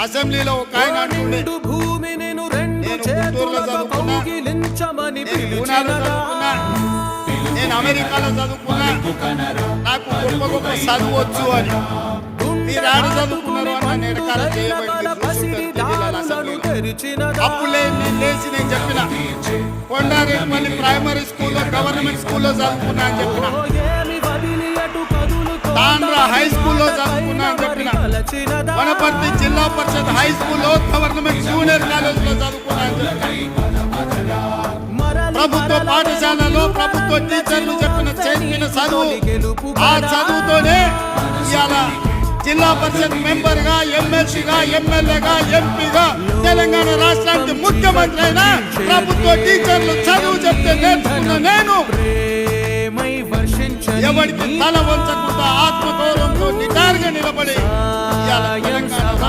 అసెంబ్లీలో ఒక ఆయన అంటుండే, భూమి నేను గుంటూరులో చదువుకున్నా, పూనాలో చదువుకున్నా, నేను అమెరికాలో చదువుకున్నా, నాకు గొప్ప గొప్ప చదువు వచ్చు అని. మీరు ఆడ చదువుకున్నారు అని ఎడకాల చేయబడింది. అప్పులే నేను లేచి నేను చెప్పిన కొండారెడ్డిపల్లి ప్రైమరీ స్కూల్లో గవర్నమెంట్ స్కూల్లో చదువుకున్నా అని చెప్పిన, తాండ్రా హై స్కూల్లో చదువుకున్నా అని చెప్పిన, వనపర్తి జిల్లా పరిషత్ హై స్కూల్లో గవర్నమెంట్ జూనియర్ కాలేజ్ లో చదువుకున్నా అని చెప్పిన, ప్రభుత్వ పాఠశాలలో ప్రభుత్వ టీచర్లు చెప్పిన చదువు, ఆ చదువుతోనే ఇవాళ జిల్లా పరిషత్ మెంబర్ గా, ఎమ్మెల్సీగా, ఎమ్మెల్యేగా, ఎంపీగా, తెలంగాణ రాష్ట్రానికి ముఖ్యమంత్రి అయినా ప్రభుత్వ టీచర్లు చదువు చెప్తే నేర్చుకున్న నేను ఎవరికి తల వంచకుండా ఆత్మగౌరవంతో నిటారుగా నిలబడి ఇవాళ తెలంగాణ